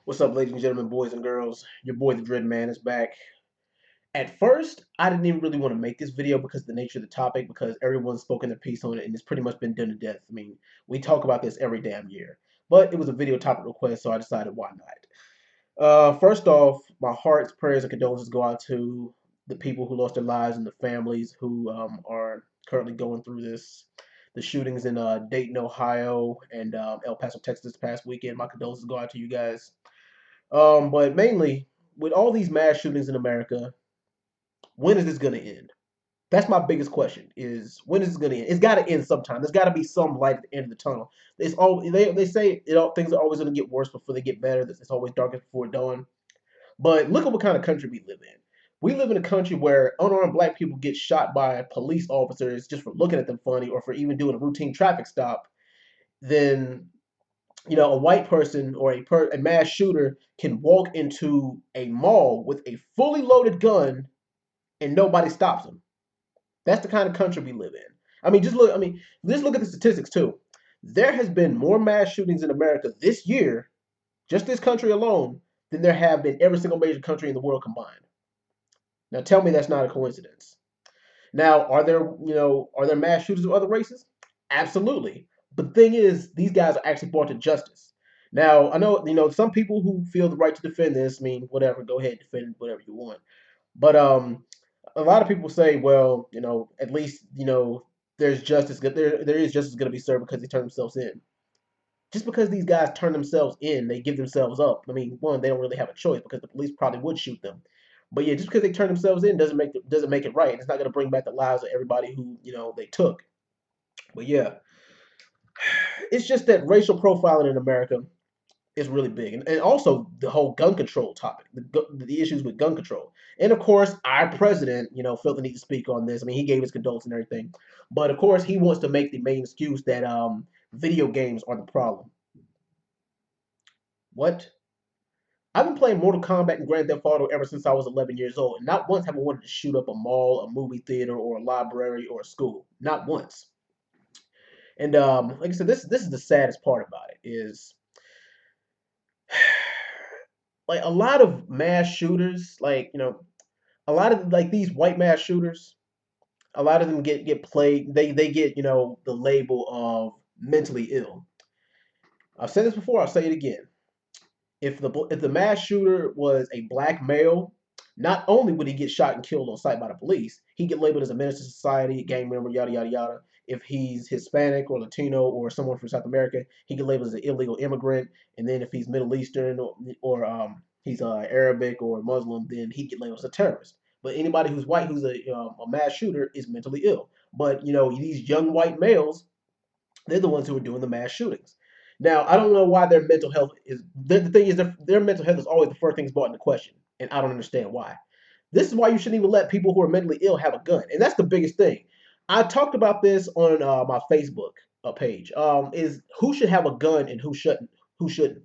What's up, ladies and gentlemen, boys and girls? Your boy, TheDreadMan, is back. At first, I didn't even really want to make this video because of the nature of the topic, because everyone's spoken their piece on it and it's pretty much been done to death. I mean, we talk about this every damn year. But it was a video topic request, so I decided why not. First off, my heart's prayers and condolences go out to the people who lost their lives and the families who are currently going through this. The shootings in Dayton, Ohio, and El Paso, Texas this past weekend. My condolences go out to you guys. But mainly, with all these mass shootings in America, when is this going to end? That's my biggest question: is when is this going to end? It's got to end sometime. There's got to be some light at the end of the tunnel. It's all they say. Things are always going to get worse before they get better. It's always darkest before dawn. But look at what kind of country we live in. We live in a country where unarmed black people get shot by police officers just for looking at them funny or for even doing a routine traffic stop. Then a white person or a mass shooter can walk into a mall with a fully loaded gun and nobody stops him. That's the kind of country we live in. I mean, just look. I mean, just look at the statistics too. There has been more mass shootings in America this year, just this country alone, than there have been every single major country in the world combined. Now, tell me that's not a coincidence. Now, are there mass shooters of other races? Absolutely. But the thing is, these guys are actually brought to justice. Now, I know, some people who feel the right to defend this. I mean, whatever, go ahead, defend whatever you want. But a lot of people say, well, at least, there's justice. There is justice going to be served because they turn themselves in. Just because these guys turn themselves in, they give themselves up. I mean, one, they don't really have a choice because the police probably would shoot them. But yeah, just because they turn themselves in doesn't make it right. It's not going to bring back the lives of everybody who they took. But yeah, it's just that racial profiling in America is really big, and also the whole gun control topic, the issues with gun control, and of course our president, felt the need to speak on this. I mean, he gave his condolences and everything, but of course he wants to make the main excuse that video games are the problem. What? I've been playing Mortal Kombat and Grand Theft Auto ever since I was 11 years old, and not once have I wanted to shoot up a mall, a movie theater, or a library or a school. Not once. And like I said, this is the saddest part about it is like a lot of mass shooters, like a lot of like these white mass shooters, a lot of them get played. They get the label of mentally ill. I've said this before. I'll say it again. If the mass shooter was a black male, not only would he get shot and killed on sight by the police, he'd get labeled as a menace to society, gang member, yada yada yada. If he's Hispanic or Latino or someone from South America, he get labeled as an illegal immigrant. And then if he's Middle Eastern or he's Arabic or Muslim, then he get labeled as a terrorist. But anybody who's white who's a mass shooter is mentally ill. But these young white males, they're the ones who are doing the mass shootings. Now, I don't know why their mental health is. The thing is, their mental health is always the first thing brought into question, and I don't understand why. This is why you shouldn't even let people who are mentally ill have a gun, and that's the biggest thing. I talked about this on my Facebook page. Is who should have a gun and who shouldn't? Who shouldn't?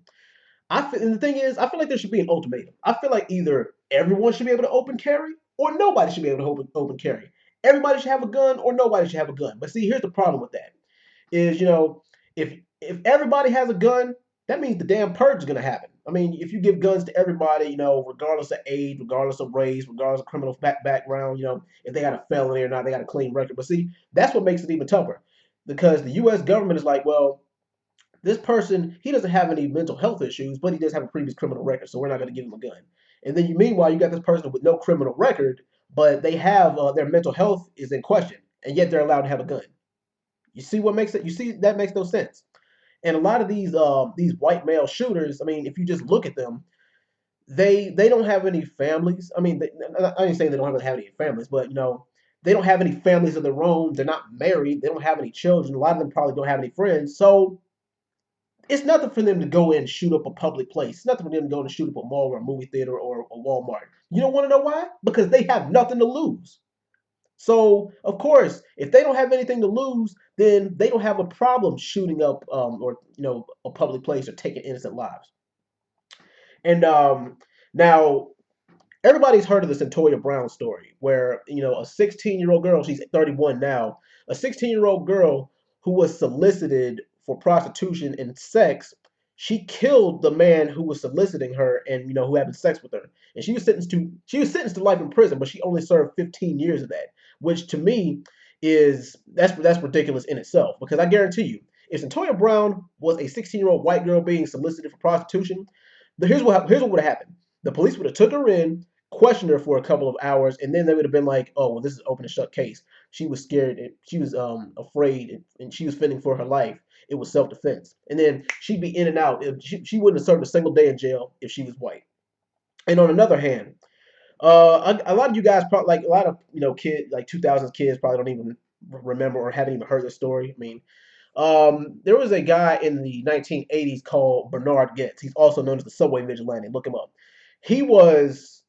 And the thing is, I feel like there should be an ultimatum. I feel like either everyone should be able to open carry, or nobody should be able to open carry. Everybody should have a gun, or nobody should have a gun. But see, here's the problem with that is if everybody has a gun, that means the damn purge is gonna happen. I mean, if you give guns to everybody, regardless of age, regardless of race, regardless of criminal background, if they got a felony or not, they got a clean record. But see, that's what makes it even tougher, because the U.S. government is like, well, this person, he doesn't have any mental health issues, but he does have a previous criminal record, so we're not going to give him a gun. And then meanwhile, you got this person with no criminal record, but they have their mental health is in question, and yet they're allowed to have a gun. You see what makes it? You see that makes no sense. And a lot of these white male shooters, I mean, if you just look at them, they don't have any families. I mean, I ain't saying they don't have any families, but they don't have any families of their own. They're not married. They don't have any children. A lot of them probably don't have any friends. So it's nothing for them to go in and shoot up a public place. It's nothing for them to go and shoot up a mall or a movie theater or a Walmart. You don't want to know why? Because they have nothing to lose. So, of course, if they don't have anything to lose, then they don't have a problem shooting up or a public place or taking innocent lives. And now everybody's heard of the Centoya Brown story, where a 16-year-old girl, she's 31 now, a 16-year-old girl who was solicited for prostitution and sex. She killed the man who was soliciting her and who having sex with her. And she was sentenced to life in prison, but she only served 15 years of that, which to me is that's ridiculous in itself. Because I guarantee you, if Santoya Brown was a 16-year-old white girl being solicited for prostitution, here's what would have happened. The police would have took her in, questioned her for a couple of hours, and then they would have been like, "Oh, well, this is an open and shut case. She was scared, and she was afraid, and she was fending for her life. It was self defense." And then she'd be in and out. She wouldn't have served a single day in jail if she was white. And on another hand, a lot of you guys probably like a lot of kids like 2000s kids probably don't even remember or haven't even heard this story. I mean, there was a guy in the 1980s called Bernard Getz. He's also known as the Subway Vigilante. Look him up. He was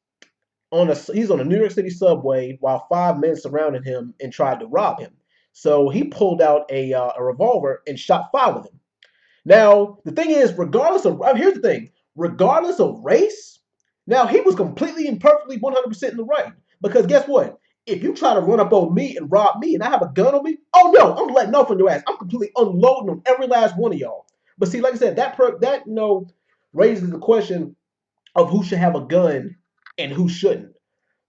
he's on a New York City subway while five men surrounded him and tried to rob him. So he pulled out a revolver and shot five of them. Now, the thing is, here's the thing, regardless of race, now he was completely and perfectly 100% in the right. Because guess what? If you try to run up on me and rob me and I have a gun on me, oh no, I'm letting off on your ass. I'm completely unloading on every last one of y'all. But see, like I said, that raises the question of who should have a gun and who shouldn't.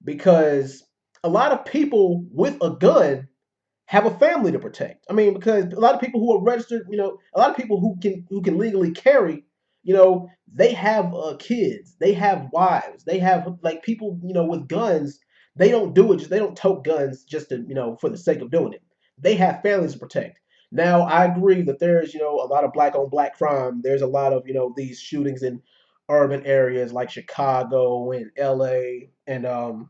Because a lot of people with a gun have a family to protect. I mean, because a lot of people who are registered, a lot of people who can legally carry, they have kids, they have wives, they have like people, with guns. They don't do it. They don't tote guns just to, for the sake of doing it. They have families to protect. Now, I agree that there's, a lot of black on black crime. There's a lot of, these shootings in urban areas like Chicago and LA and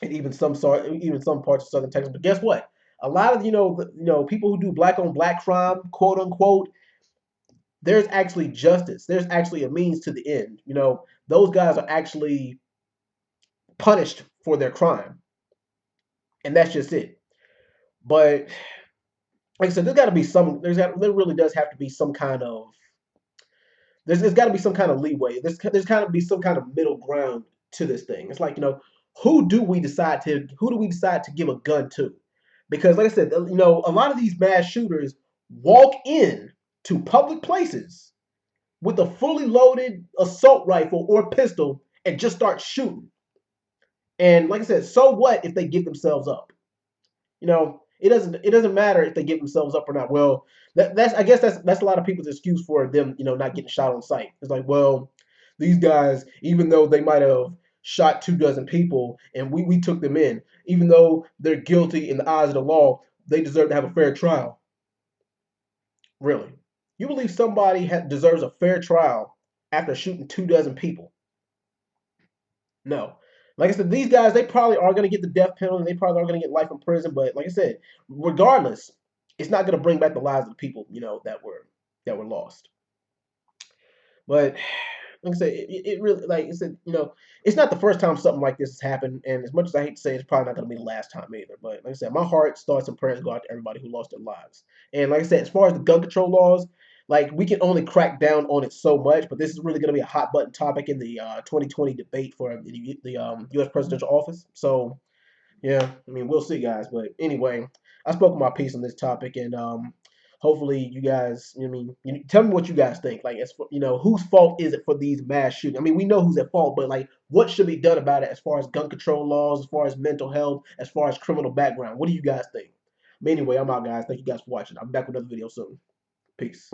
even some parts of southern Texas. But guess what? A lot of people who do black on black crime, quote unquote, there's actually justice. There's actually a means to the end. Those guys are actually punished for their crime, and that's just it. But like I said, there really does have to be some kind of there's got to be some kind of leeway. There's got to be some kind of middle ground to this thing. It's like who do we decide to give a gun to? Because like I said, a lot of these mass shooters walk in to public places with a fully loaded assault rifle or pistol and just start shooting. And like I said, so what if they give themselves up? It doesn't matter if they give themselves up or not. Well, I guess that's a lot of people's excuse for them, not getting shot on sight. It's like, well, these guys, even though they might have shot 2 dozen people and we took them in, even though they're guilty in the eyes of the law, they deserve to have a fair trial. Really? You believe somebody deserves a fair trial after shooting 2 dozen people? No. Like I said, these guys, they probably are going to get the death penalty. They probably are going to get life in prison. But like I said, regardless, it's not going to bring back the lives of the people, that were lost. But like I said, it really, like I said, it's not the first time something like this has happened. And as much as I hate to say, it's probably not going to be the last time either. But like I said, my heart, thoughts, and prayers go out to everybody who lost their lives. And like I said, as far as the gun control laws, like we can only crack down on it so much. But this is really going to be a hot button topic in the 2020 debate for the U.S. presidential office. So yeah, I mean, we'll see, guys. But anyway, I spoke my piece on this topic, and hopefully, you guys. I mean, tell me what you guys think. Like, as for, whose fault is it for these mass shootings? I mean, we know who's at fault, but like, what should be done about it as far as gun control laws, as far as mental health, as far as criminal background? What do you guys think? But anyway, I'm out, guys. Thank you guys for watching. I'll be back with another video soon. Peace.